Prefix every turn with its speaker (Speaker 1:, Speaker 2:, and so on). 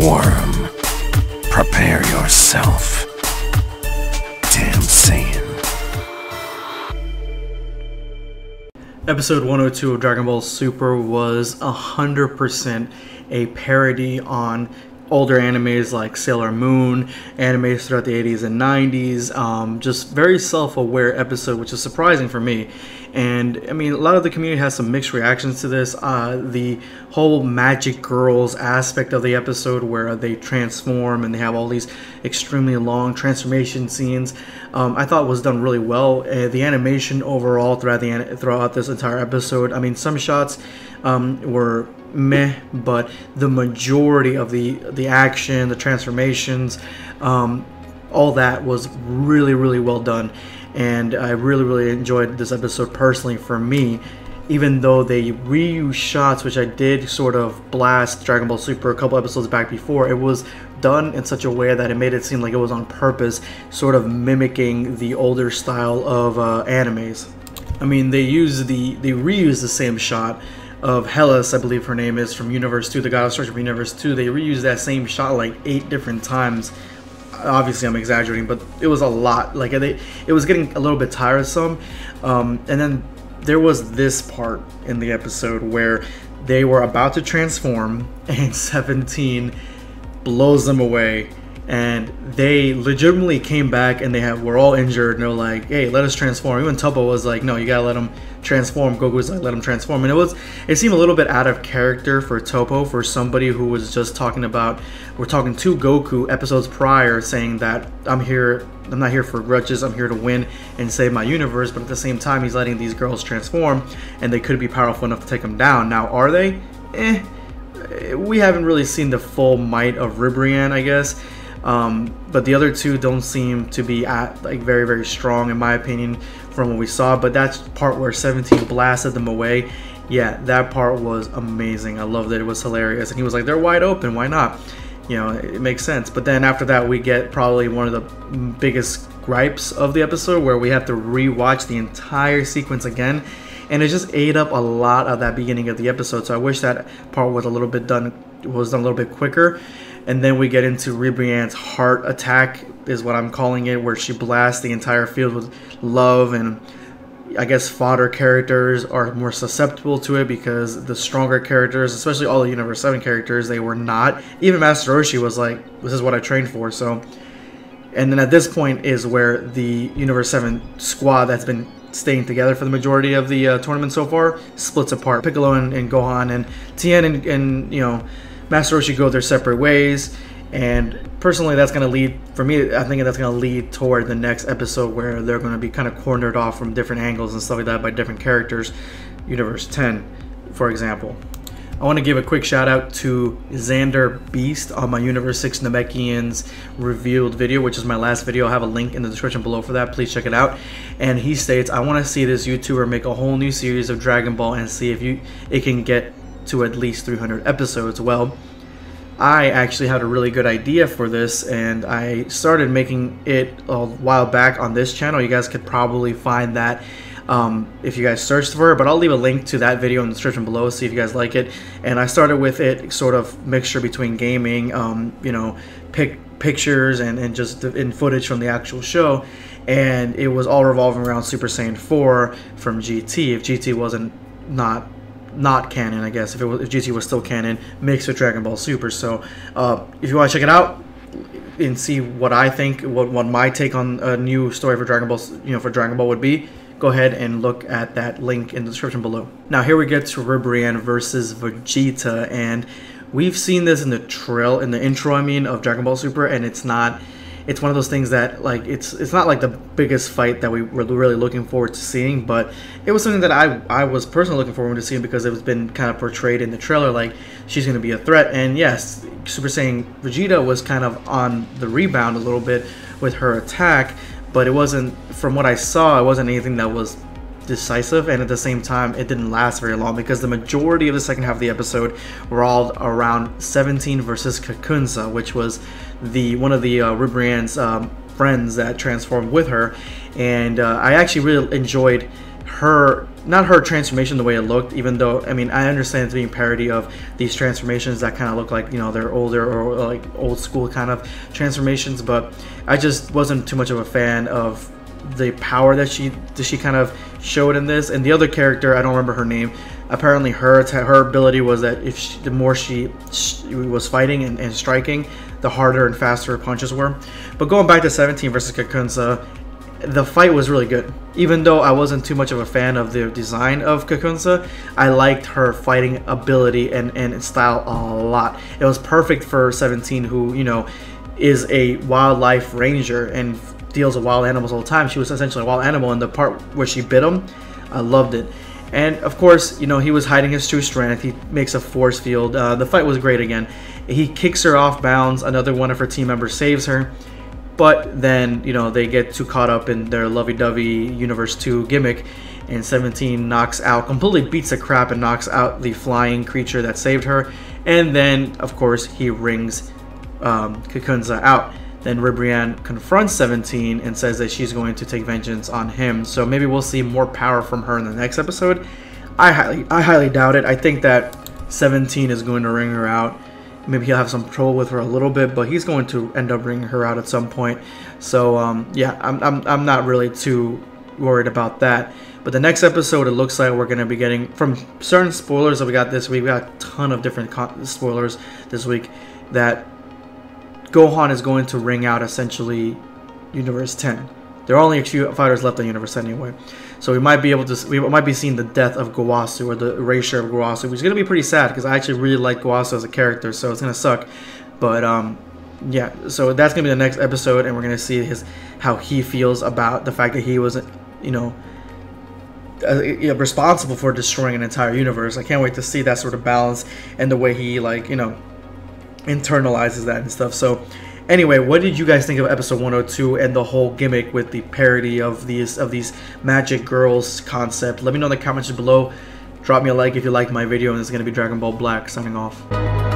Speaker 1: Worm, prepare yourself. Damn Saiyan.
Speaker 2: Episode 102 of Dragon Ball Super was 100% a parody on older animes like Sailor Moon, animes throughout the 80s and 90s. Just very self-aware episode, which is surprising for me. And I mean, a lot of the community has some mixed reactions to this. The whole magic girls aspect of the episode, where they transform and they have all these extremely long transformation scenes, I thought was done really well. The animation overall throughout this entire episode, I mean, some shots were meh, but the majority of the action, the transformations, all that was really well done. And I really enjoyed this episode personally for me, even though they reused shots, which I did sort of blast Dragon Ball Super a couple episodes back before. It was done in such a way that it made it seem like it was on purpose, sort of mimicking the older style of animes. I mean, they reused the same shot of Hellas, I believe her name is, from Universe 2, the God of Destruction from Universe 2. They reused that same shot like 8 different times. Obviously I'm exaggerating, but it was a lot. Like, it was getting a little bit tiresome. And then there was this part in the episode where they were about to transform and 17 blows them away, and they legitimately came back and were all injured, and they're like, hey, let us transform. Even Topo was like, no, you gotta let them transform. Goku was like, let him transform. And it seemed a little bit out of character for Topo, for somebody who was just talking about, we're talking to Goku episodes prior, saying that I'm not here for grudges, I'm here to win and save my universe. But at the same time, he's letting these girls transform, and they could be powerful enough to take him down. Now, are they? We haven't really seen the full might of Ribrianne, I guess. But the other two don't seem to be very strong, in my opinion, from what we saw. But that part where 17 blasted them away, yeah, that part was amazing. I loved it. It was hilarious. And he was like, they're wide open, why not? You know, it makes sense. But then after that, we get probably one of the biggest gripes of the episode, where we have to rewatch the entire sequence again, and it just ate up a lot of that beginning of the episode. So I wish that part was done a little bit quicker. And then we get into Ribrianne's heart attack, is what I'm calling it, where she blasts the entire field with love. And I guess fodder characters are more susceptible to it, because the stronger characters, especially all the Universe 7 characters, they were not. Even Master Roshi was like, this is what I trained for. So, and then at this point is where the Universe 7 squad that's been staying together for the majority of the tournament so far splits apart. Piccolo and Gohan and Tien and you know, Master Roshi go their separate ways. And personally, that's going to lead, for me, I think that's going to lead toward the next episode, where they're going to be kind of cornered off from different angles and stuff like that by different characters. Universe 10, for example. I want to give a quick shout out to Xander Beast on my Universe 6 Namekians revealed video, which is my last video. I'll have a link in the description below for that. Please check it out. And he states, I want to see this YouTuber make a whole new series of Dragon Ball and see if it can get to at least 300 episodes. Well, I actually had a really good idea for this, and I started making it a while back on this channel. You guys could probably find that if you guys searched for it, but I'll leave a link to that video in the description below, see if you guys like it. And I started with it sort of mixture between gaming, you know, pictures and just in footage from the actual show, and it was all revolving around Super Saiyan 4 from GT. If GT wasn't not canon, I guess, if GT was still canon, mixed with Dragon Ball Super. So if you want to check it out and see what I think, what my take on a new story for Dragon Ball, for Dragon Ball would be, go ahead and look at that link in the description below. Now here we get to Ribrianne versus Vegeta, and we've seen this in the intro, I mean, of Dragon Ball Super, and it's one of those things that, like, it's not like the biggest fight that we were really looking forward to seeing, but it was something that I was personally looking forward to seeing, because it was been kind of portrayed in the trailer like she's going to be a threat. And yes, Super Saiyan Vegeta was kind of on the rebound a little bit with her attack, but it wasn't, from what I saw, it wasn't anything that was decisive, and at the same time it didn't last very long, because the majority of the second half of the episode were all around 17 versus Kakunsa, which was one of the Ribrianne's friends that transformed with her. And I actually really enjoyed her, not her transformation the way it looked, even though, I mean, I understand it's being parody of these transformations that kind of look like, you know, they're older or like old school kind of transformations, but I just wasn't too much of a fan of the power that she kind of showed in this. And the other character, I don't remember her name, apparently her ability was that the more she was fighting and striking, the harder and faster her punches were. But going back to 17 versus Kakunsa, the fight was really good. Even though I wasn't too much of a fan of the design of Kakunsa, I liked her fighting ability and style a lot. It was perfect for 17, who, you know, is a wildlife ranger and deals with wild animals all the time. She was essentially a wild animal, and the part where she bit him, I loved it. And of course, you know, he was hiding his true strength. He makes a force field. The fight was great again. He kicks her off bounds. Another one of her team members saves her. But then, you know, they get too caught up in their lovey-dovey Universe 2 gimmick, and 17 knocks out, completely beats the crap and knocks out the flying creature that saved her. And then, of course, he rings Kakunsa out. Then Ribrianne confronts 17 and says that she's going to take vengeance on him. So maybe we'll see more power from her in the next episode. I highly doubt it. I think that 17 is going to ring her out. Maybe he'll have some trouble with her a little bit, but he's going to end up bringing her out at some point. So yeah, I'm not really too worried about that. But the next episode, it looks like we're going to be getting, from certain spoilers that we got this week, we got a ton of different spoilers this week, that Gohan is going to ring out essentially Universe 10. There are only a few fighters left on Universe 10 anyway. So we might be seeing the death of Gowasu, or the erasure of Gowasu, which is going to be pretty sad because I actually really like Gowasu as a character, so it's going to suck. But yeah, so that's going to be the next episode, and we're going to see how he feels about the fact that he was, you know, responsible for destroying an entire universe. I can't wait to see that sort of balance and the way he, like, you know, internalizes that and stuff. So anyway, what did you guys think of episode 102 and the whole gimmick with the parody of these magic girls concept? Let me know in the comments below. Drop me a like if you liked my video, and it's going to be Dragon Ball Black signing off.